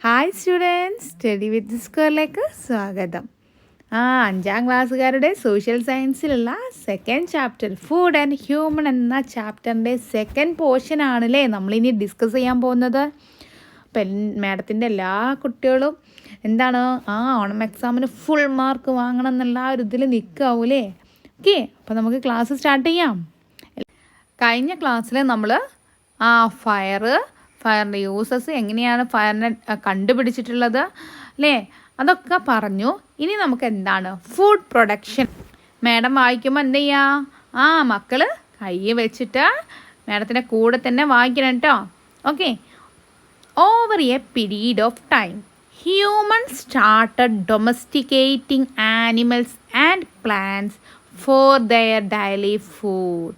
Hi students, study with സ്കോറിലേക്ക് സ്വാഗതം. 5ാം ക്ലാസ്സുകാരുടെ സോഷ്യൽ സയൻസിലുള്ള second chapter food and human എന്ന ചാപ്റ്ററിൻ്റെ സെക്കൻഡ് പോർഷനാണല്ലേ നമ്മളിനി ഡിസ്കസ് ചെയ്യാൻ പോകുന്നത്. അപ്പം മാഡത്തിൻ്റെ എല്ലാ കുട്ടികളും എന്താണ് ഓണം എക്സാമിന് ഫുൾ മാർക്ക് വാങ്ങണം എന്നുള്ള ഒരു ഇതിൽ നിൽക്കാവൂലേ. ഓക്കെ, അപ്പോൾ നമുക്ക് ക്ലാസ് സ്റ്റാർട്ട് ചെയ്യാം. കഴിഞ്ഞ ക്ലാസ്സിൽ നമ്മൾ ഫയറിൻ്റെ യൂസസ് എങ്ങനെയാണ് ഫയറിനെ കണ്ടുപിടിച്ചിട്ടുള്ളത് അല്ലേ, അതൊക്കെ പറഞ്ഞു. ഇനി നമുക്ക് എന്താണ് ഫുഡ് പ്രൊഡക്ഷൻ. മാഡം വായിക്കുമ്പോൾ എന്ത് ചെയ്യുക, മക്കൾ കൈ വെച്ചിട്ട് മാഡത്തിൻ്റെ കൂടെ തന്നെ വായിക്കണം കേട്ടോ. Okay. Over A period of time humans started domesticating animals and plants for their daily food.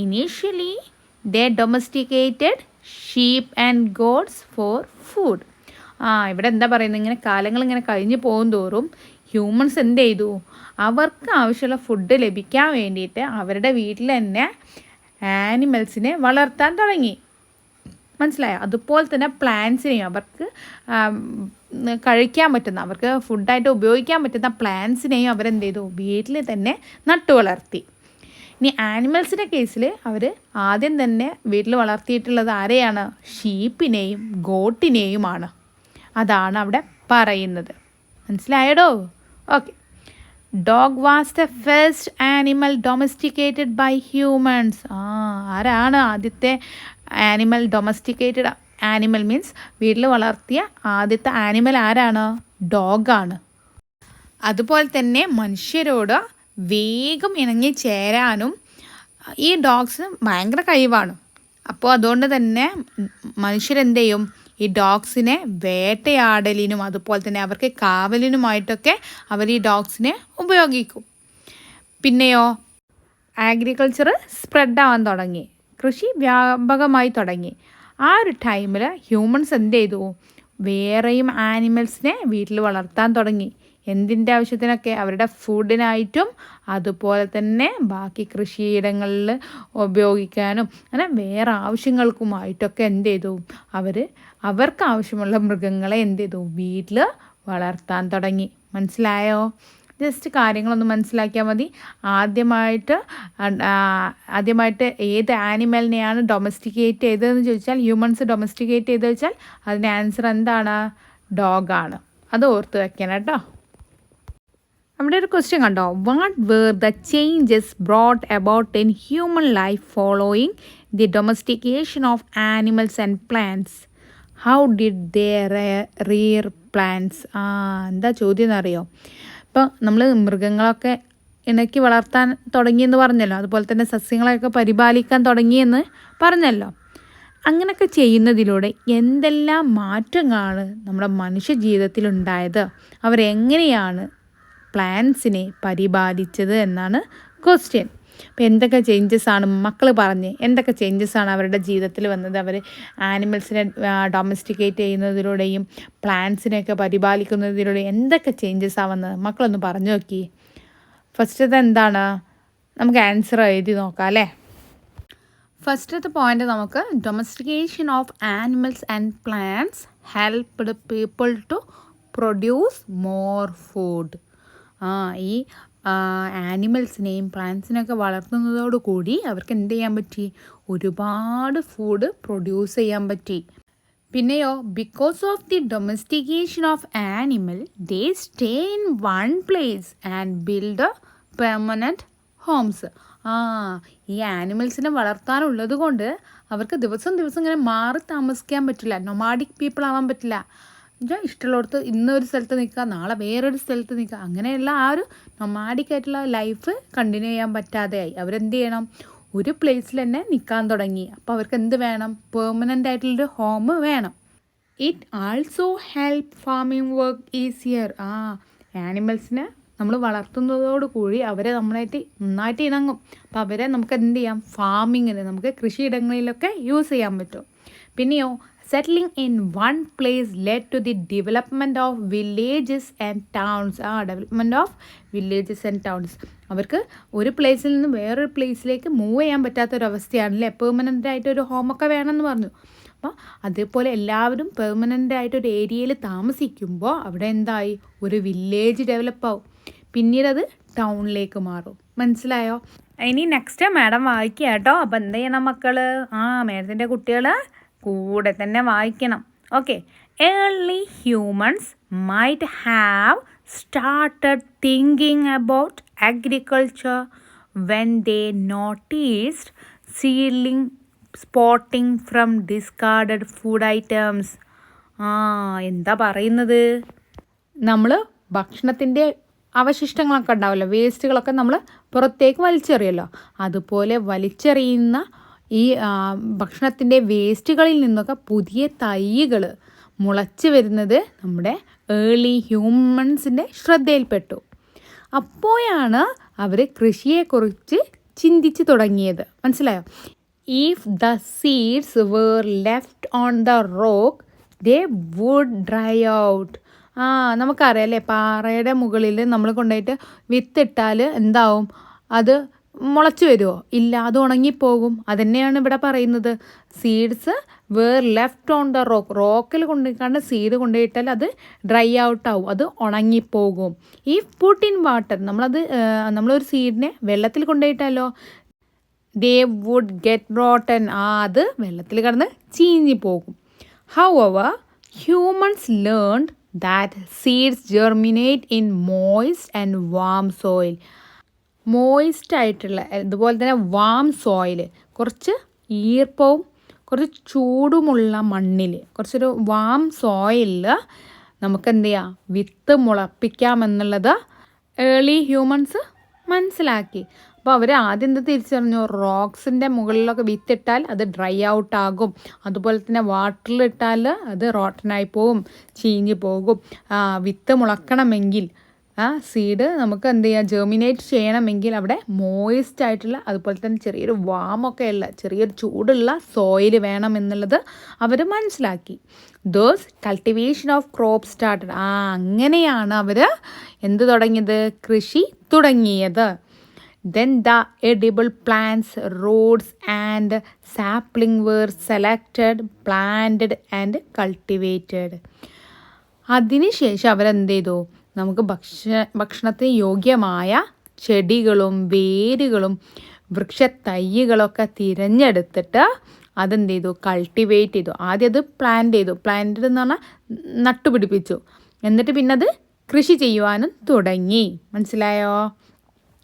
Initially, they domesticated sheep and goats for food. ഇവിടെ എന്താ പറയുന്നത്, ഇങ്ങനെ കാലങ്ങൾ ഇങ്ങനെ കഴിഞ്ഞ് പോകും തോറും ഹ്യൂമൻസ് എന്ത് ചെയ്തു, അവർക്ക് ആവശ്യമുള്ള ഫുഡ് ലഭിക്കാൻ വേണ്ടിയിട്ട് അവരുടെ വീട്ടിൽ തന്നെ ആനിമൽസിനെ വളർത്താൻ തുടങ്ങി. മനസ്സിലായോ? അതുപോലെ തന്നെ പ്ലാന്റ്സിനെയും അവർക്ക് കഴിക്കാൻ പറ്റുന്ന, അവർക്ക് ഫുഡായിട്ട് ഉപയോഗിക്കാൻ പറ്റുന്ന പ്ലാന്റ്സിനെയും അവരെന്ത് ചെയ്തു, വീട്ടിൽ തന്നെ നട്ടു വളർത്തി. ഇനി ആനിമൽസിൻ്റെ കേസിൽ അവർ ആദ്യം തന്നെ വീട്ടിൽ വളർത്തിയിട്ടുള്ളത് ആരെയാണ്? ഷീപ്പിനെയും ഗോട്ടിനെയുമാണ്. അതാണ് അവിടെ പറയുന്നത്. മനസ്സിലായടോ? Okay. Dog was the first animal domesticated by humans. ആരാണ് ആദ്യത്തെ ആനിമൽ ഡൊമസ്റ്റിക്കേറ്റഡ് ആനിമൽ മീൻസ് വീട്ടിൽ വളർത്തിയ ആദ്യത്തെ ആനിമൽ ആരാണ്? ഡോഗാണ്. അതുപോലെ തന്നെ മനുഷ്യരോട് വേഗം ഇണങ്ങി ചേരാനും ഈ ഡോഗ്സ് ഭയങ്കര കഴിവാണ്. അപ്പോൾ അതുകൊണ്ട് തന്നെ മനുഷ്യരെന്ത് ചെയ്യും, ഈ ഡോഗ്സിനെ വേട്ടയാടലിനും അതുപോലെ തന്നെ അവർക്ക് കാവലിനുമായിട്ടൊക്കെ അവർ ഈ ഡോഗ്സിനെ ഉപയോഗിക്കും. പിന്നെയോ അഗ്രികൾച്ചർ സ്പ്രെഡാവാൻ തുടങ്ങി, കൃഷി വ്യാപകമായി തുടങ്ങി. ആ ഒരു ടൈമിൽ ഹ്യൂമൻസ് എന്ത് ചെയ്തു, വേറെയും ആനിമൽസിനെ വീട്ടിൽ വളർത്താൻ തുടങ്ങി. എന്തിൻ്റെ ആവശ്യത്തിനൊക്കെ? അവരുടെ ഫുഡിനായിട്ടും അതുപോലെ തന്നെ ബാക്കി കൃഷിയിടങ്ങളിൽ ഉപയോഗിക്കാനും അങ്ങനെ വേറെ ആവശ്യങ്ങൾക്കുമായിട്ടൊക്കെ എന്ത് ചെയ്തു, അവർക്ക് ആവശ്യമുള്ള മൃഗങ്ങളെ എന്ത് ചെയ്തു, വീട്ടിൽ വളർത്താൻ തുടങ്ങി. മനസ്സിലായോ? ജസ്റ്റ് കാര്യങ്ങളൊന്ന് മനസ്സിലാക്കിയാൽ മതി. ആദ്യമായിട്ട് ഏത് ആനിമലിനെയാണ് ഡൊമസ്റ്റിക്കേറ്റ് ചെയ്തതെന്ന് ചോദിച്ചാൽ, ഹ്യൂമൻസ് ഡൊമസ്റ്റിക്കേറ്റ് ചെയ്ത് വെച്ചാൽ അതിൻ്റെ ആൻസർ എന്താണ്? ഡോഗാണ്. അത് ഓർത്ത് വെക്കണം കേട്ടോ. നമ്മുടെ ഒരു ക്വസ്റ്റ്യൻ കണ്ടോ, what were the changes brought about in human life following the domestication of animals and plants? How did they rear plants? എന്താ ചോദ്യം എന്നറിയോ? ഇപ്പോൾ നമ്മൾ മൃഗങ്ങളൊക്കെ ഇണക്കി വളർത്താൻ തുടങ്ങിയെന്ന് പറഞ്ഞല്ലോ, അതുപോലെ തന്നെ സസ്യങ്ങളെയൊക്കെ പരിപാലിക്കാൻ തുടങ്ങിയെന്ന് പറഞ്ഞല്ലോ. അങ്ങനെയൊക്കെ ചെയ്യുന്നതിലൂടെ എന്തെല്ലാം മാറ്റങ്ങളാണ് നമ്മുടെ മനുഷ്യ ജീവിതത്തിലുണ്ടായത്, അവരെങ്ങനെയാണ് പ്ലാന്റ്സിനെ പരിപാലിച്ചത് എന്നാണ് ക്വസ്റ്റ്യൻ. അപ്പോൾ എന്തൊക്കെ ചേഞ്ചസാണ് മക്കൾ പറഞ്ഞ്, എന്തൊക്കെ ചേഞ്ചസാണ് അവരുടെ ജീവിതത്തിൽ വന്നത്? അവർ ആനിമൽസിനെ ഡൊമസ്റ്റിക്കേറ്റ് ചെയ്യുന്നതിലൂടെയും പ്ലാന്റ്സിനെയൊക്കെ പരിപാലിക്കുന്നതിലൂടെയും എന്തൊക്കെ ചേഞ്ചസാണ് വന്നത്? മക്കളൊന്ന് പറഞ്ഞു നോക്കി. ഫസ്റ്റത്തെ എന്താണ്? നമുക്ക് ആൻസർ എഴുതി നോക്കാം അല്ലേ. ഫസ്റ്റത്തെ പോയിന്റ് നമുക്ക്, domestication of animals and plants helped people to produce more food. ഈ ആനിമൽസിനെയും പ്ലാന്റ്സിനെയൊക്കെ വളർത്തുന്നതോടുകൂടി അവർക്ക് എന്ത് ചെയ്യാൻ പറ്റി? ഒരുപാട് ഫുഡ് പ്രൊഡ്യൂസ് ചെയ്യാൻ പറ്റി. പിന്നെയോ, because of the domestication of animal they stay in one place and build permanent homes. ഈ ആനിമൽസിനെ വളർത്താനുള്ളത് കൊണ്ട് അവർക്ക് ദിവസം ഇങ്ങനെ മാറി താമസിക്കാൻ പറ്റില്ല, നൊമാഡിക് പീപ്പിൾ ആവാൻ പറ്റില്ല. ഇഷ്ടമുള്ളിടത്ത് ഇന്നൊരു സ്ഥലത്ത് നിൽക്കുക, നാളെ വേറൊരു സ്ഥലത്ത് നിൽക്കുക, അങ്ങനെയുള്ള ആ ഒരു നൊമാഡിക് ആയിട്ടുള്ള ലൈഫ് കണ്ടിന്യൂ ചെയ്യാൻ പറ്റാതെയായി. അവരെന്ത് ചെയ്യണം, ഒരു പ്ലേസിൽ തന്നെ നിൽക്കാൻ തുടങ്ങി. അപ്പോൾ അവർക്ക് എന്ത് വേണം? പെർമനൻ്റ് ആയിട്ടുള്ളൊരു ഹോം വേണം. It also help farming work easier. ആനിമൽസിനെ നമ്മൾ വളർത്തുന്നതോടുകൂടി അവരെ നന്നായിട്ട് ഇണങ്ങും. അപ്പോൾ അവരെ നമുക്ക് എന്ത് ചെയ്യാം? ഫാമിങ്ങിന്, നമുക്ക് കൃഷിയിടങ്ങളിലൊക്കെ യൂസ് ചെയ്യാൻ പറ്റും. പിന്നെയോ, settling in one place led to the development of villages and towns. Development of villages and towns. അവർക്ക് ഒരു പ്ലേസിൽ നിന്ന് വേറൊരു പ്ലേസിലേക്ക് മൂവ് ചെയ്യാൻ പറ്റാത്തൊരവസ്ഥയാണല്ലേ. പെർമനൻ്റ് ആയിട്ടൊരു ഹോമൊക്കെ വേണമെന്ന് പറഞ്ഞു. അപ്പം അതേപോലെ എല്ലാവരും പെർമനൻ്റ് ആയിട്ടൊരു ഏരിയയിൽ താമസിക്കുമ്പോൾ അവിടെ എന്തായി, ഒരു വില്ലേജ് ഡെവലപ്പാവും. പിന്നീട് അത് ടൗണിലേക്ക് മാറും. മനസ്സിലായോ? ഇനി നെക്സ്റ്റ് മാഡം വായിക്കുക കേട്ടോ. അപ്പം എന്ത് ചെയ്യണം മക്കൾ? മാഡത്തിൻ്റെ കുട്ടികൾ കൂടെ തന്നെ വായിക്കണം. Okay. Early humans might have started thinking about agriculture when they noticed seedling spotting from discarded food items. എന്താ പറയുന്നത്? നമ്മൾ ഭക്ഷണത്തിൻ്റെ അവശിഷ്ടങ്ങളൊക്കെ ഉണ്ടാവുമല്ലോ, വേസ്റ്റുകളൊക്കെ നമ്മൾ പുറത്തേക്ക് വലിച്ചെറിയല്ലോ. അതുപോലെ വലിച്ചെറിയുന്ന ഈ ഭക്ഷണത്തിൻ്റെ വേസ്റ്റുകളിൽ നിന്നൊക്കെ പുതിയ തൈകൾ മുളച്ച് വരുന്നത് നമ്മുടെ ഏർലി ഹ്യൂമൻസിൻ്റെ ശ്രദ്ധയിൽപ്പെട്ടു. അപ്പോഴാണ് അവർ കൃഷിയെക്കുറിച്ച് ചിന്തിച്ച് തുടങ്ങിയത്. മനസ്സിലായോ? If the seeds were left on the rock they would dry out. നമുക്കറിയാം അല്ലേ, പാറയുടെ മുകളിൽ നമ്മൾ കൊണ്ടുപോയിട്ട് വിത്തിട്ടാൽ എന്താവും? അത് മുളച്ച് വരുമോ? ഇല്ല, അത് ഉണങ്ങിപ്പോകും. അതുതന്നെയാണ് ഇവിടെ പറയുന്നത്. Seeds were left on the rock. റോക്കിൽ കൊണ്ടുപോയിക്കാണ്ട് സീഡ് കൊണ്ടുപോയിട്ടാൽ അത് ഡ്രൈ ഔട്ട് ആവും, അത് ഉണങ്ങിപ്പോകും. ഈ പുട്ട് ഇൻ വാട്ടർ, നമ്മളൊരു സീഡിനെ വെള്ളത്തിൽ കൊണ്ടുപോയിട്ടാലോ ദേ വുഡ് ഗെറ്റ് റോട്ടൻ. അത് വെള്ളത്തിൽ കിടന്ന് ചീഞ്ഞു പോകും. However humans learned that seeds germinate in moist and warm soil. Moist ആയിട്ടുള്ള അതുപോലെ തന്നെ വാം സോയിൽ, കുറച്ച് ഈർപ്പവും കുറച്ച് ചൂടുമുള്ള മണ്ണിൽ, കുറച്ചൊരു വാം സോയിലിൽ നമുക്ക് എന്ത് ചെയ്യാം, വിത്ത് മുളപ്പിക്കാമെന്നുള്ളത് ഏർലി ഹ്യൂമൻസ് മനസ്സിലാക്കി. അപ്പോൾ അവർ ആദ്യം എന്ത് തിരിച്ചറിഞ്ഞു? റോക്സിൻ്റെ മുകളിലൊക്കെ വിത്തിട്ടാൽ അത് ഡ്രൈ ഔട്ട് ആകും. അതുപോലെ തന്നെ വാട്ടറിലിട്ടാൽ അത് റോട്ടനായി പോകും, ചീഞ്ഞ് പോകും. വിത്ത് മുളക്കണമെങ്കിൽ സീഡ് നമുക്ക് എന്ത് ചെയ്യുക, ജെർമിനേറ്റ് ചെയ്യണമെങ്കിൽ അവിടെ മോയിസ്റ്റ് ആയിട്ടുള്ള അതുപോലെ തന്നെ ചെറിയൊരു വാമൊക്കെ ഉള്ള ചെറിയൊരു ചൂടുള്ള സോയിൽ വേണം എന്നുള്ളത് അവർ മനസ്സിലാക്കി. Those cultivation of crop started. അങ്ങനെയാണ് അവർ എന്ത് തുടങ്ങിയത്? കൃഷി തുടങ്ങിയത്. Then the edible plants, roots and sapling were selected, planted and cultivated. അതിനുശേഷം അവരെന്ത് ചെയ്തു? നമുക്ക് ഭക്ഷണത്തിന് യോഗ്യമായ ചെടികളും വേരുകളും വൃക്ഷത്തൈകളൊക്കെ തിരഞ്ഞെടുത്തിട്ട് അതെന്ത് ചെയ്തു? കൾട്ടിവേറ്റ് ചെയ്തു. ആദ്യം അത് പ്ലാന്റ് ചെയ്തു. പ്ലാന്റഡ് എന്ന് പറഞ്ഞാൽ നട്ടുപിടിപ്പിച്ചു. എന്നിട്ട് പിന്നെ അത് കൃഷി ചെയ്യുവാനും തുടങ്ങി. മനസ്സിലായോ?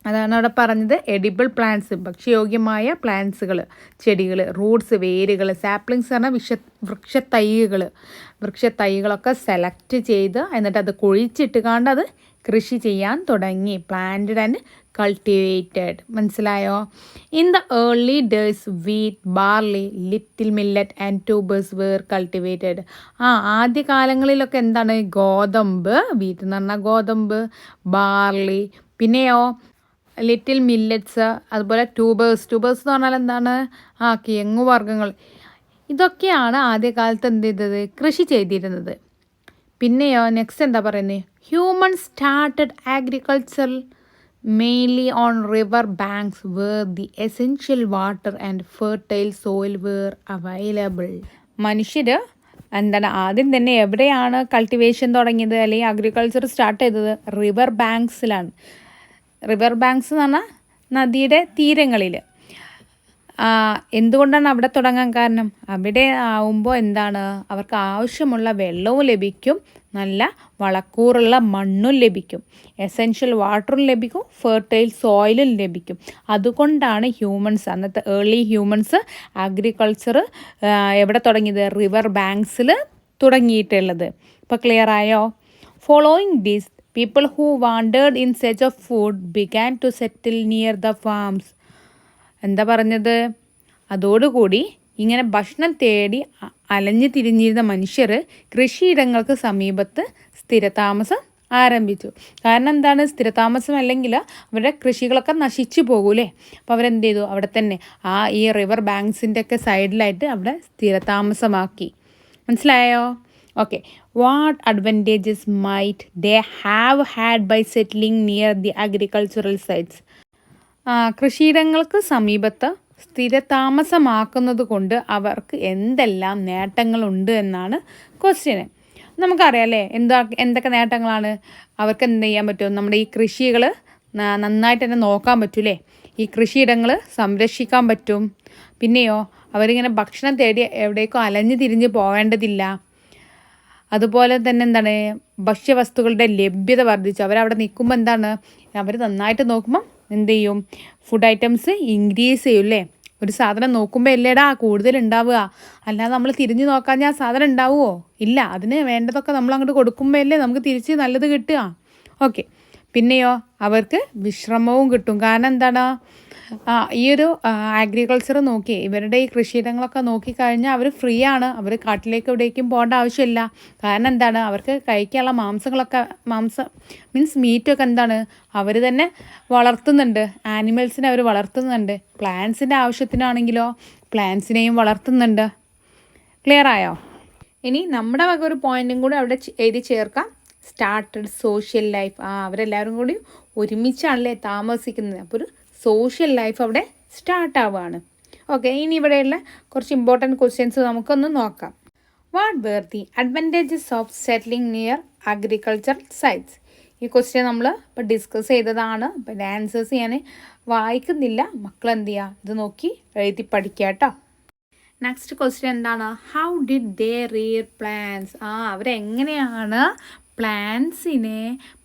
അതാണ് അവിടെ പറഞ്ഞത്. എഡിബിൾ പ്ലാന്റ്സ്, ഭക്ഷ്യയോഗ്യമായ പ്ലാന്റ്സുകൾ, ചെടികൾ, റൂട്ട്സ്, വേരുകൾ, സാപ്ലിങ്സ് പറഞ്ഞാൽ വൃക്ഷത്തൈകളൊക്കെ സെലക്ട് ചെയ്ത് എന്നിട്ട് അത് കുഴിച്ചിട്ടുകാണ്ട് അത് കൃഷി ചെയ്യാൻ തുടങ്ങി. Planted and cultivated. മനസ്സിലായോ? In the early days wheat, barley, little millet and tubers were cultivated. ആദ്യ കാലങ്ങളിലൊക്കെ എന്താണ്? ഗോതമ്പ്, വീറ്റ് എന്ന് പറഞ്ഞാൽ ഗോതമ്പ്, ബാർലി, പിന്നെയോ ലിറ്റിൽ മില്ലറ്റ്സ്, അതുപോലെ ട്യൂബേഴ്സ് എന്ന് പറഞ്ഞാൽ എന്താണ്? കിഴങ്ങു വർഗ്ഗങ്ങൾ. ഇതൊക്കെയാണ് ആദ്യകാലത്ത് എന്ത് ചെയ്തത്? കൃഷി ചെയ്തിരുന്നത്. പിന്നെയോ നെക്സ്റ്റ് എന്താ പറയുന്നത്? Human started agriculture mainly on river banks where the essential water and fertile soil were available. മനുഷ്യർ എന്താണ് ആദ്യം തന്നെ എവിടെയാണ് കൾട്ടിവേഷൻ തുടങ്ങിയത് അല്ലെങ്കിൽ അഗ്രികൾച്ചർ സ്റ്റാർട്ട് ചെയ്തത്? റിവർ ബാങ്ക്സിലാണ്. റിവർ ബാങ്ക്സ് എന്ന് പറഞ്ഞാൽ നദിയുടെ തീരങ്ങളിൽ. എന്തുകൊണ്ടാണ് അവിടെ തുടങ്ങാൻ കാരണം? അവിടെ ആവുമ്പോൾ എന്താണ്, അവർക്ക് ആവശ്യമുള്ള വെള്ളവും ലഭിക്കും, നല്ല വളക്കൂറുള്ള മണ്ണും ലഭിക്കും, എസെൻഷ്യൽ വാട്ടറും ലഭിക്കും, ഫെർട്ടൈൽ സോയിലും ലഭിക്കും. അതുകൊണ്ടാണ് അന്നത്തെ ഏർലി ഹ്യൂമൻസ് അഗ്രികൾച്ചർ എവിടെ തുടങ്ങിയത്? റിവർ ബാങ്ക്സിൽ തുടങ്ങിയിട്ടുള്ളത്. ഇപ്പോൾ ക്ലിയർ ആയോ? Following this people who wandered in search of food began to settle near the farms. എന്താ പറഞ്ഞത്? അതോടുകൂടി ഇങ്ങനെ ഭക്ഷണം തേടി അലഞ്ഞു തിരിഞ്ഞിരുന്ന മനുഷ്യർ കൃഷിയിടങ്ങൾക്ക് സമീപത്ത് സ്ഥിരതാമസം ആരംഭിച്ചു. കാരണം എന്താണ്? സ്ഥിരതാമസം അല്ലെങ്കിൽ അവരുടെ കൃഷികളൊക്കെ നശിച്ചു പോകൂലേ. അപ്പോൾ അവരെന്ത് ചെയ്തു? അവിടെ തന്നെ ഈ റിവർ ബാങ്ക്സിൻ്റെ ഒക്കെ സൈഡിലായിട്ട് അവിടെ സ്ഥിരതാമസമാക്കി. മനസ്സിലായോ? Okay. What advantages might they have had by settling near the agricultural sites. കൃഷിയിടങ്ങൾക്ക് സമീപത്ത് സ്ഥിരതാമസമാക്കുന്നത് കൊണ്ട് അവർക്ക് എന്തെല്ലാം നേട്ടങ്ങളുണ്ട് എന്നാണ് ക്വസ്റ്റ്യന്. നമുക്കറിയാം അല്ലേ എന്തൊക്കെ നേട്ടങ്ങളാണ്. അവർക്ക് എന്ത് ചെയ്യാൻ പറ്റും, നമ്മുടെ ഈ കൃഷികൾ നന്നായിട്ട് തന്നെ നോക്കാൻ പറ്റൂലേ, ഈ കൃഷിയിടങ്ങൾ സംരക്ഷിക്കാൻ പറ്റും. പിന്നെയോ അവരിങ്ങനെ ഭക്ഷണം തേടി എവിടേക്കോ അലഞ്ഞു തിരിഞ്ഞ് പോവേണ്ടതില്ല. അതുപോലെ തന്നെ എന്താണ്, ഭക്ഷ്യവസ്തുക്കളുടെ ലഭ്യത വർദ്ധിച്ചു. അവരവിടെ നിൽക്കുമ്പോൾ എന്താണ്, അവർ നന്നായിട്ട് നോക്കുമ്പം എന്ത് ചെയ്യും, ഫുഡ് ഐറ്റംസ് ഇൻക്രീസ് ചെയ്യും അല്ലേ. ഒരു സാധനം നോക്കുമ്പോൾ അല്ലേടാ കൂടുതൽ ഉണ്ടാവുക, അല്ലാതെ നമ്മൾ തിരിഞ്ഞു നോക്കാൻ ആ സാധനം ഉണ്ടാവുമോ? ഇല്ല. അതിന് വേണ്ടതൊക്കെ നമ്മൾ അങ്ങോട്ട് കൊടുക്കുമ്പോൾ അല്ലേ നമുക്ക് തിരിച്ച് നല്ലത് കിട്ടുക. ഓക്കെ. പിന്നെയോ അവർക്ക് വിശ്രമവും കിട്ടും. കാരണം എന്താണ്, ഈ ഒരു അഗ്രികൾച്ചർ നോക്കി ഇവരുടെ ഈ കൃഷിയിടങ്ങളൊക്കെ നോക്കിക്കഴിഞ്ഞാൽ അവർ ഫ്രീ ആണ്. അവർ കാട്ടിലേക്ക് എവിടേക്കും പോകേണ്ട ആവശ്യമില്ല. കാരണം എന്താണ്, അവർക്ക് കഴിക്കാനുള്ള മാംസം മീൻസ് മീറ്റൊക്കെ എന്താണ് അവർ തന്നെ വളർത്തുന്നുണ്ട്. ആനിമൽസിനെ അവർ വളർത്തുന്നുണ്ട്. പ്ലാന്റ്സിൻ്റെ ആവശ്യത്തിനാണെങ്കിലോ പ്ലാന്റ്സിനെയും വളർത്തുന്നുണ്ട്. ക്ലിയർ ആയോ? ഇനി നമ്മുടെ വക ഒരു പോയിന്റും കൂടി അവിടെ എഴുതി ചേർക്കാം. Started social life. അവരെല്ലാവരും കൂടി ഒരുമിച്ചാണല്ലേ താമസിക്കുന്നത്. അപ്പോൾ ഒരു സോഷ്യൽ ലൈഫ് അവിടെ സ്റ്റാർട്ടാവുകയാണ്. ഓക്കെ. ഇനി ഇവിടെയുള്ള കുറച്ച് ഇമ്പോർട്ടൻറ്റ് ക്വസ്റ്റ്യൻസ് നമുക്കൊന്ന് നോക്കാം. What were the advantages of settling near agricultural sites? ഈ ക്വസ്റ്റ്യൻ നമ്മൾ ഇപ്പോൾ ഡിസ്കസ് ചെയ്തതാണ്. അപ്പോൾ ഇതിൻ്റെ ആൻസേഴ്സ് ഞാൻ വായിക്കുന്നില്ല, മക്കൾ എന്ത് ചെയ്യുക, ഇത് നോക്കി എഴുതി പഠിക്കുക കേട്ടോ. നെക്സ്റ്റ് ക്വസ്റ്റ്യൻ എന്താണ്, how did they rear plants? അവരെങ്ങനെയാണ് പ്ലാന്റ്സിനെ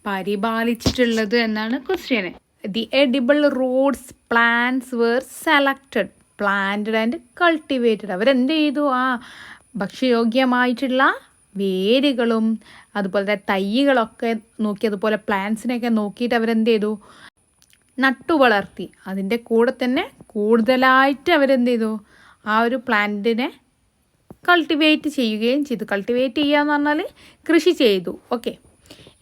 പരിപാലിച്ചിട്ടുള്ളത് എന്നാണ് ക്വസ്റ്റ്യന്. The edible roots plants were selected, planted and cultivated. അവരെന്ത് ചെയ്തു, ഭക്ഷ്യയോഗ്യമായിട്ടുള്ള വേരുകളും അതുപോലെ തൈകളൊക്കെ നോക്കി, അതുപോലെ പ്ലാന്റ്സിനെയൊക്കെ നോക്കിയിട്ട് അവരെന്ത് ചെയ്തു, നട്ടു വളർത്തി. അതിൻ്റെ കൂടെ തന്നെ കൂടുതലായിട്ട് അവരെന്ത് ചെയ്തു, ആ ഒരു പ്ലാന്റിനെ കൾട്ടിവേറ്റ് ചെയ്യുകയും ചെയ്തു. കൾട്ടിവേറ്റ് ചെയ്യുക എന്ന് പറഞ്ഞാൽ കൃഷി ചെയ്തു. Okay.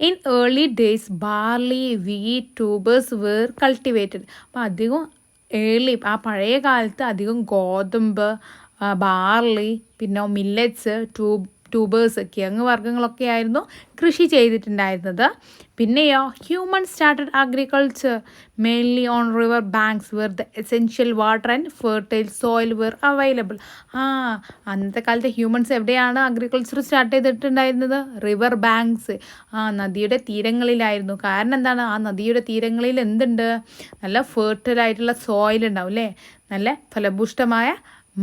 In early days barley, wheat, tubers were cultivated. അപ്പോൾ അധികം പഴയ കാലത്ത് അധികം ഗോതമ്പ്, ബാർലി, പിന്നെ മില്ലറ്റ്സ്, ട്യൂബേഴ്സ്, കിഴങ്ങ് വർഗ്ഗങ്ങളൊക്കെ ആയിരുന്നു കൃഷി ചെയ്തിട്ടുണ്ടായിരുന്നത്. പിന്നെയോ human started agriculture mainly on river banks where the essential water and fertile soil were available. അന്നത്തെ കാലത്ത് ഹ്യൂമൻസ് എവിടെയാണ് അഗ്രികൾച്ചർ സ്റ്റാർട്ട് ചെയ്തിട്ടുണ്ടായിരുന്നത്? റിവർ ബാങ്ക്സ്, നദിയുടെ തീരങ്ങളിലായിരുന്നു. കാരണം എന്താണ്, ആ നദിയുടെ തീരങ്ങളിൽ എന്തുണ്ട്, നല്ല ഫെർട്ടൈലായിട്ടുള്ള സോയിൽ ഉണ്ടാവും അല്ലേ, നല്ല ഫലഭൂഷ്ടമായ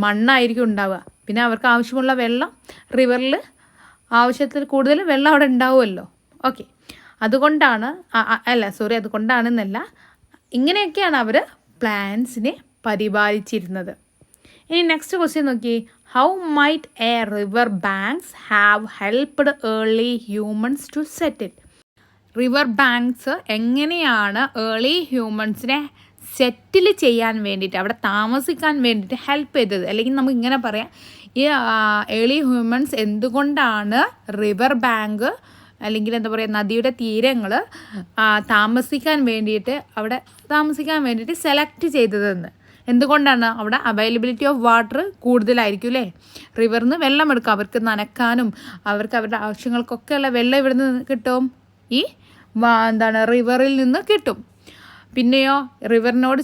മണ്ണായിരിക്കും ഉണ്ടാവുക. പിന്നെ അവർക്ക് ആവശ്യമുള്ള വെള്ളം റിവറിൽ ആവശ്യത്തിൽ കൂടുതൽ വെള്ളം അവിടെ ഉണ്ടാവുമല്ലോ. ഓക്കെ. അതുകൊണ്ടാണെന്നല്ല, ഇങ്ങനെയൊക്കെയാണ് അവർ പ്ലാന്റ്സിനെ പരിപാലിച്ചിരുന്നത്. ഇനി നെക്സ്റ്റ് ക്വസ്റ്റ്യൻ നോക്കി, how might a river banks have helped early humans to settle? River banks എങ്ങനെയാണ് ഏർലി ഹ്യൂമൻസിനെ സെറ്റിൽ ചെയ്യാൻ വേണ്ടിയിട്ട്, അവിടെ താമസിക്കാൻ വേണ്ടിയിട്ട് ഹെൽപ്പ് ചെയ്തത്? അല്ലെങ്കിൽ നമുക്ക് ഇങ്ങനെ പറയാം, ഈ ഏർലി ഹ്യൂമൻസ് എന്തുകൊണ്ടാണ് റിവർ ബാങ്ക് അല്ലെങ്കിൽ എന്താ പറയുക നദിയുടെ തീരങ്ങൾ താമസിക്കാൻ വേണ്ടിയിട്ട് സെലക്ട് ചെയ്തതെന്ന്? എന്തുകൊണ്ടാണ്? അവിടെ അവൈലബിലിറ്റി ഓഫ് വാട്ടർ കൂടുതലായിരിക്കും അല്ലേ. റിവറിൽ നിന്ന് വെള്ളം എടുക്കാം, അവർക്ക് നനക്കാനും അവർക്ക് അവരുടെ ആവശ്യങ്ങൾക്കൊക്കെയുള്ള വെള്ളം ഇവിടെ നിന്ന് കിട്ടും, ഈ റിവറിൽ നിന്ന് കിട്ടും. പിന്നെയോ റിവറിനോട്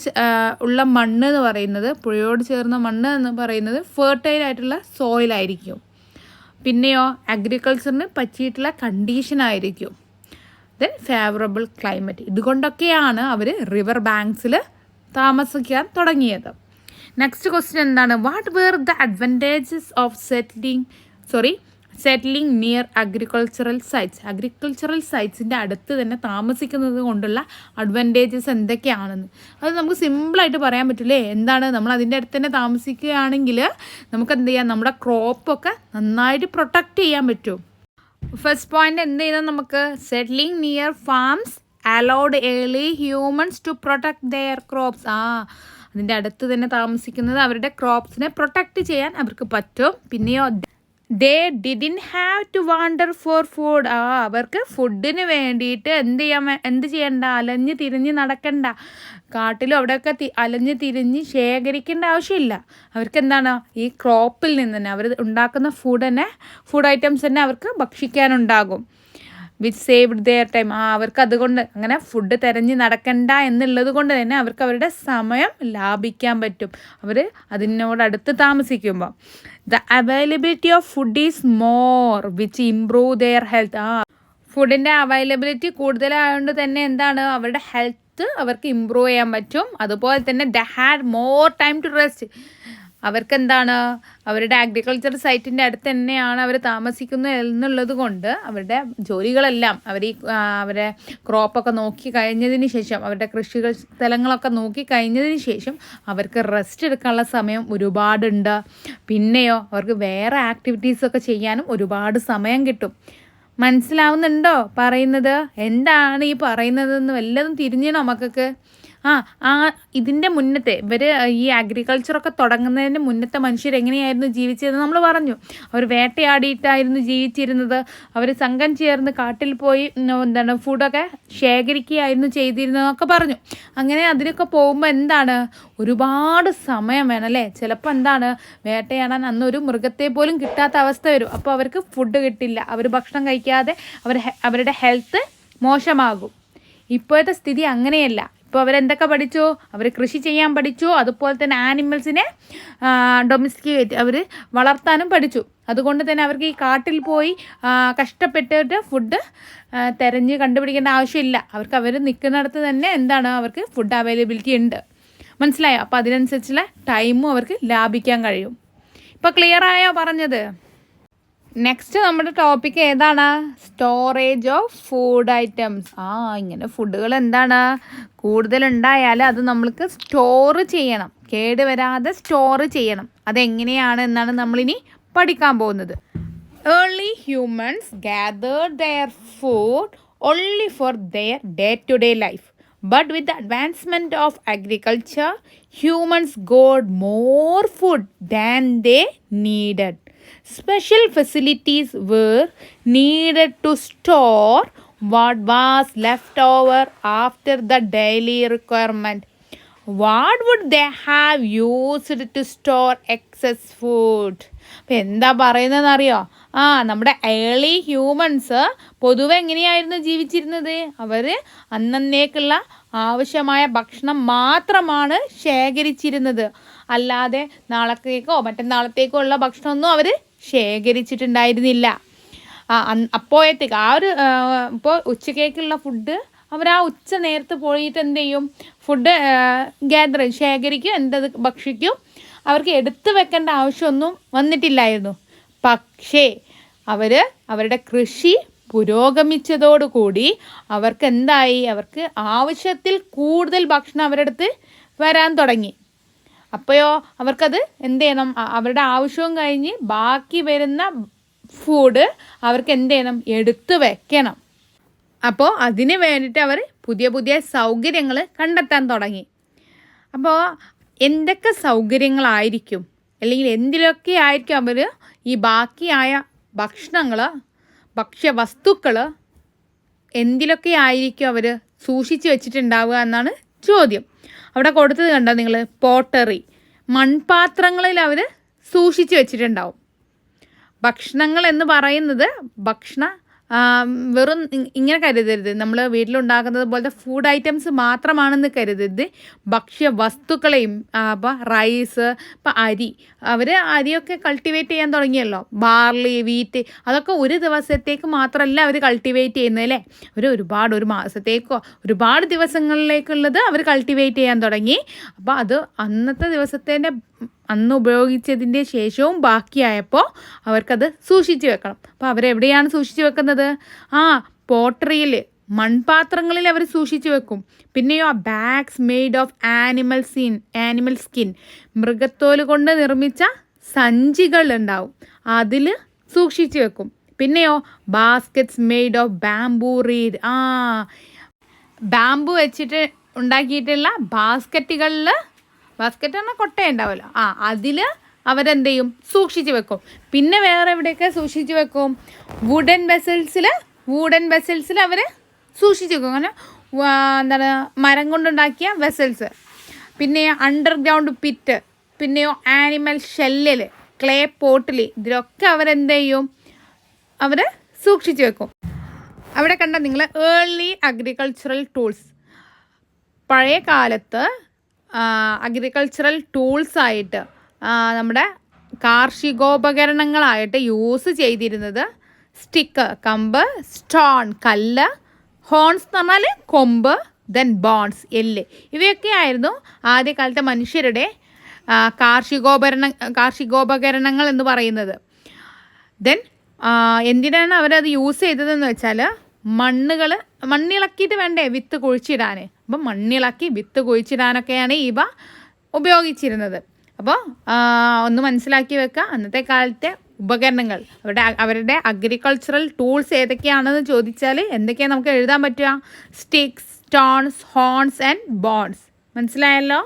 ഉള്ള മണ്ണ് എന്ന് പറയുന്നത്, പുഴയോട് ചേർന്ന മണ്ണ് എന്ന് പറയുന്നത് ഫെർട്ടൈലായിട്ടുള്ള സോയിലായിരിക്കും. പിന്നെയോ അഗ്രികൾച്ചറിന് പറ്റിയിട്ടുള്ള കണ്ടീഷനായിരിക്കും. Then favourable climate. ഇതുകൊണ്ടൊക്കെയാണ് അവർ റിവർ ബാങ്ക്സിൽ താമസിക്കാൻ തുടങ്ങിയത്. നെക്സ്റ്റ് ക്വസ്റ്റ്യൻ എന്താണ്, what were the advantages of settling near agricultural sites? Agricultural സൈറ്റ്സിൻ്റെ അടുത്ത് തന്നെ താമസിക്കുന്നത് കൊണ്ടുള്ള അഡ്വാൻറ്റേജസ് എന്തൊക്കെയാണെന്ന് അത് നമുക്ക് സിമ്പിളായിട്ട് പറയാൻ പറ്റില്ലേ. എന്താണ്, നമ്മൾ അതിൻ്റെ അടുത്ത് തന്നെ താമസിക്കുകയാണെങ്കിൽ നമുക്ക് എന്ത് ചെയ്യാം, നമ്മുടെ ക്രോപ്പൊക്കെ നന്നായിട്ട് പ്രൊട്ടക്റ്റ് ചെയ്യാൻ പറ്റും. ഫസ്റ്റ് പോയിന്റ് എന്ത് ചെയ്താൽ നമുക്ക്, settling near farms allowed early humans to protect their crops. അതിൻ്റെ അടുത്ത് തന്നെ താമസിക്കുന്നത് അവരുടെ ക്രോപ്സിനെ പ്രൊട്ടക്റ്റ് ചെയ്യാൻ അവർക്ക് പറ്റും. പിന്നെയോ they didn't have to wander for food. അവർക്ക് ഫുഡിന് വേണ്ടിയിട്ട് എന്ത് ചെയ്യണ്ട, അലഞ്ഞ് തിരിഞ്ഞ് നടക്കണ്ട, കാട്ടിലും അവിടെയൊക്കെ അലഞ്ഞ് തിരിഞ്ഞ് ശേഖരിക്കേണ്ട ആവശ്യമില്ല. അവർക്ക് എന്താണ്, ഈ ക്രോപ്പിൽ നിന്ന് തന്നെ അവർ ഉണ്ടാക്കുന്ന ഫുഡ് ഐറ്റംസ് തന്നെ അവർക്ക് ഭക്ഷിക്കാനുണ്ടാകും. Which saved their time. അവർക്ക് അതുകൊണ്ട് അങ്ങനെ ഫുഡ് തിരഞ്ഞ് നടക്കണ്ട എന്നുള്ളത് കൊണ്ട് തന്നെ അവർക്ക് അവരുടെ സമയം ലാഭിക്കാൻ പറ്റും, അവർ അതിനോടടുത്ത് താമസിക്കുമ്പോൾ. The availability of food is more which improve there health. ഫുഡിൻ്റെ അവൈലബിലിറ്റി കൂടുതലായതുകൊണ്ട് തന്നെ എന്താണ്, അവരുടെ ഹെൽത്ത് അവർക്ക് ഇമ്പ്രൂവ് ചെയ്യാൻ പറ്റും. അതുപോലെ തന്നെ the had more time to rest. അവർക്ക് എന്താണ്, അവരുടെ അഗ്രികൾച്ചർ സൈറ്റിൻ്റെ അടുത്ത് തന്നെയാണ് അവർ താമസിക്കുന്നത് എന്നുള്ളത് കൊണ്ട് അവരുടെ ജോലികളെല്ലാം അവരെ ക്രോപ്പൊക്കെ നോക്കി കഴിഞ്ഞതിന് ശേഷം, അവരുടെ കൃഷികൾ സ്ഥലങ്ങളൊക്കെ നോക്കി കഴിഞ്ഞതിന് ശേഷം അവർക്ക് റെസ്റ്റ് എടുക്കാനുള്ള സമയം ഒരുപാടുണ്ട്. പിന്നെയോ അവർക്ക് വേറെ ആക്ടിവിറ്റീസൊക്കെ ചെയ്യാനും ഒരുപാട് സമയം കിട്ടും. മനസ്സിലാവുന്നുണ്ടോ പറയുന്നത്? എന്താണ് ഈ പറയുന്നതെന്ന് വല്ലതും തിരിഞ്ഞണോ മക്കൾക്ക്? ഇതിൻ്റെ മുന്നത്തെ ഈ അഗ്രികൾച്ചറൊക്കെ തുടങ്ങുന്നതിന് മുന്നത്തെ മനുഷ്യർ എങ്ങനെയായിരുന്നു ജീവിച്ചതെന്ന് നമ്മൾ പറഞ്ഞു. അവർ വേട്ടയാടിയിട്ടായിരുന്നു ജീവിച്ചിരുന്നത്. അവർ സംഘം ചേർന്ന് കാട്ടിൽ പോയി ഫുഡൊക്കെ ശേഖരിക്കുകയായിരുന്നു ചെയ്തിരുന്നതെന്നൊക്കെ പറഞ്ഞു. അങ്ങനെ അതിലൊക്കെ പോകുമ്പോൾ എന്താണ്, ഒരുപാട് സമയം വേണം അല്ലേ. ചിലപ്പോൾ എന്താണ്, വേട്ടയാടാൻ അന്നൊരു മൃഗത്തെ പോലും കിട്ടാത്ത അവസ്ഥ വരും. അപ്പോൾ അവർക്ക് ഫുഡ് കിട്ടില്ല, അവർ ഭക്ഷണം കഴിക്കാതെ അവരുടെ ഹെൽത്ത് മോശമാകും. ഇപ്പോഴത്തെ സ്ഥിതി അങ്ങനെയല്ല. ഇപ്പോൾ അവരെന്തൊക്കെ പഠിച്ചു, അവർ കൃഷി ചെയ്യാൻ പഠിച്ചു, അതുപോലെ തന്നെ ആനിമൽസിനെ ഡൊമസ്റ്റിക്കേറ്റ് അവർ വളർത്താനും പഠിച്ചു. അതുകൊണ്ട് തന്നെ അവർക്ക് ഈ കാട്ടിൽ പോയി കഷ്ടപ്പെട്ടിട്ട് ഫുഡ് തിരഞ്ഞ് കണ്ടുപിടിക്കേണ്ട ആവശ്യമില്ല. അവർ നിൽക്കുന്നിടത്ത് തന്നെ എന്താണ്, അവർക്ക് ഫുഡ് അവൈലബിലിറ്റി ഉണ്ട്. മനസ്സിലായോ? അപ്പോൾ അതിനനുസരിച്ചുള്ള ടൈമും അവർക്ക് ലാഭിക്കാൻ കഴിയും. ഇപ്പോൾ ക്ലിയർ ആയോ പറഞ്ഞത്? നെക്സ്റ്റ് നമ്മുടെ ടോപ്പിക്ക് ഏതാണ്? Storage of food items. ഇങ്ങനെ ഫുഡുകൾ എന്താണ് കൂടുതലുണ്ടായാൽ അത് നമ്മൾക്ക് സ്റ്റോർ ചെയ്യണം, കേടുവരാതെ സ്റ്റോർ ചെയ്യണം. അതെങ്ങനെയാണ് എന്നാണ് നമ്മളിനി പഠിക്കാൻ പോകുന്നത്. Early humans gathered there food only for their day-to-day life. But with the advancement of agriculture, humans got more food than they needed. Special facilities were needed to store what was left over after the daily requirement. What would they have used to store excess food? അപ്പം എന്താ പറയുന്നതെന്നറിയോ? നമ്മുടെ early humans പൊതുവെ എങ്ങനെയായിരുന്നു ജീവിച്ചിരുന്നത്? അവർ അന്നേക്കുള്ള ആവശ്യമായ ഭക്ഷണം മാത്രമാണ് ശേഖരിച്ചിരുന്നത്. അല്ലാതെ നാളത്തേക്കോ മറ്റന്നാളത്തേക്കോ ഉള്ള ഭക്ഷണമൊന്നും അവർ ശേഖരിച്ചിട്ടുണ്ടായിരുന്നില്ല. അപ്പോഴത്തേക്ക് ഇപ്പോൾ ഉച്ചക്കേക്കുള്ള ഫുഡ് അവർ ഉച്ച നേരത്ത് പോയിട്ട് എന്ത് ചെയ്യും, ഫുഡ് ശേഖരിക്കും, ഭക്ഷിക്കും. അവർക്ക് എടുത്തു വെക്കേണ്ട ആവശ്യമൊന്നും വന്നിട്ടില്ലായിരുന്നു. പക്ഷേ അവരുടെ കൃഷി പുരോഗമിച്ചതോടുകൂടി അവർക്ക് എന്തായി, അവർക്ക് ആവശ്യത്തിൽ കൂടുതൽ ഭക്ഷണം അവരുടെ അടുത്ത് വരാൻ തുടങ്ങി. അപ്പോഴോ അവർക്കത് എന്ത് ചെയ്യണം, അവരുടെ ആവശ്യവും കഴിഞ്ഞ് ബാക്കി വരുന്ന ഫുഡ് അവർക്ക് എന്ത് ചെയ്യണം, എടുത്തു വെക്കണം. അപ്പോൾ അതിന് വേണ്ടിയിട്ട് അവർ പുതിയ പുതിയ സൗകര്യങ്ങൾ കണ്ടെത്താൻ തുടങ്ങി. അപ്പോൾ എന്തൊക്കെ സൗകര്യങ്ങളായിരിക്കും, അല്ലെങ്കിൽ എന്തിലൊക്കെ ആയിരിക്കും അവർ ഈ ബാക്കിയായ ഭക്ഷ്യവസ്തുക്കൾ എന്തിലൊക്കെ ആയിരിക്കും അവർ സൂക്ഷിച്ച് വെച്ചിട്ടുണ്ടാവുക എന്നാണ് ചോദ്യം. അവിടെ കൊടുത്തത് കണ്ടോ നിങ്ങൾ? പോട്ടറി, മൺപാത്രങ്ങളിൽ അവർ സൂക്ഷിച്ച് വെച്ചിട്ടുണ്ടാവും. ഭക്ഷണങ്ങൾ എന്ന് പറയുന്നത് വെറും ഇങ്ങനെ കരുതരുത്, നമ്മൾ വീട്ടിലുണ്ടാക്കുന്നത് പോലത്തെ ഫുഡ് ഐറ്റംസ് മാത്രമാണെന്ന് കരുതരുത്. ഭക്ഷ്യവസ്തുക്കളെയും ഇപ്പോൾ റൈസ്, ഇപ്പോൾ അരിയൊക്കെ കൾട്ടിവേറ്റ് ചെയ്യാൻ തുടങ്ങിയല്ലോ. ബാർലി, വീറ്റ്, അതൊക്കെ ഒരു ദിവസത്തേക്ക് മാത്രമല്ല അവർ കൾട്ടിവേറ്റ് ചെയ്യുന്നത് അല്ലേ. ഒരു മാസത്തേക്കോ ഒരുപാട് ദിവസങ്ങളിലേക്കുള്ളത് അവർ കൾട്ടിവേറ്റ് ചെയ്യാൻ തുടങ്ങി. അപ്പോൾ അത് അന്നത്തെ ദിവസത്തിൻ്റെ അന്ന് ഉപയോഗിച്ചതിൻ്റെ ശേഷവും ബാക്കിയായപ്പോൾ അവർക്കത് സൂക്ഷിച്ച് വെക്കണം. അപ്പോൾ അവരെവിടെയാണ് സൂക്ഷിച്ച് വെക്കുന്നത്? പോട്ടറിയിൽ, മൺപാത്രങ്ങളിൽ അവർ സൂക്ഷിച്ച് വെക്കും. പിന്നെയോ bags made of animal skin, മൃഗത്തോല് കൊണ്ട് നിർമ്മിച്ച സഞ്ചികൾ ഉണ്ടാവും, അതിൽ സൂക്ഷിച്ച് വെക്കും. പിന്നെയോ baskets made of bamboo reed, ബാംബു വെച്ചിട്ട് ഉണ്ടാക്കിയിട്ടുള്ള ബാസ്ക്കറ്റ് പറഞ്ഞാൽ കൊട്ടയുണ്ടാവുമല്ലോ, അതിൽ അവരെന്ത് ചെയ്യും, സൂക്ഷിച്ച് വെക്കും. പിന്നെ വേറെ എവിടെയൊക്കെ സൂക്ഷിച്ച് വെക്കും? വുഡൻ വെസൽസിൽ അവർ സൂക്ഷിച്ച് വെക്കും. അങ്ങനെ മരം കൊണ്ടുണ്ടാക്കിയ വെസൽസ്. പിന്നെ അണ്ടർഗ്രൗണ്ട് പിറ്റ്, പിന്നെയോ ആനിമൽ ഷെല്ലിൽ, ക്ലേ പോട്ടിൽ, ഇതിലൊക്കെ അവരെന്ത് ചെയ്യും, അവർ സൂക്ഷിച്ച് വെക്കും. അവിടെ കണ്ട നിങ്ങൾ ഏർലി അഗ്രികൾച്ചറൽ ടൂൾസ്, പഴയ കാലത്ത് അഗ്രികൾച്ചറൽ ടൂൾസായിട്ട് നമ്മുടെ കാർഷികോപകരണങ്ങളായിട്ട് യൂസ് ചെയ്തിരുന്നത് സ്റ്റിക്ക് കമ്പ്, സ്റ്റോൺ കല്ല്, ഹോൺസ് എന്ന് പറഞ്ഞാൽ കൊമ്പ്, ദെൻ ബോൺസ് എല്ല്, ഇവയൊക്കെ ആയിരുന്നു ആദ്യകാലത്തെ മനുഷ്യരുടെ കാർഷികോപകരണങ്ങൾ എന്ന് പറയുന്നത്. ദെൻ എന്തിനാണ് അവരത് യൂസ് ചെയ്തതെന്ന് വെച്ചാൽ മണ്ണിളക്കിയിട്ട് വേണ്ടേ വിത്ത് കുഴിച്ചിടാൻ. അപ്പം മണ്ണിളക്കി വിത്ത് കുഴിച്ചിടാനൊക്കെയാണ് ഇവ ഉപയോഗിച്ചിരുന്നത്. അപ്പോൾ ഒന്ന് മനസ്സിലാക്കി വെക്കുക, അന്നത്തെ കാലത്തെ ഉപകരണങ്ങൾ, അവരുടെ അഗ്രികൾച്ചറൽ ടൂൾസ് ഏതൊക്കെയാണെന്ന് ചോദിച്ചാൽ എന്തൊക്കെയാണ് നമുക്ക് എഴുതാൻ പറ്റുക? Sticks, stones, horns and bones. മനസ്സിലായല്ലോ?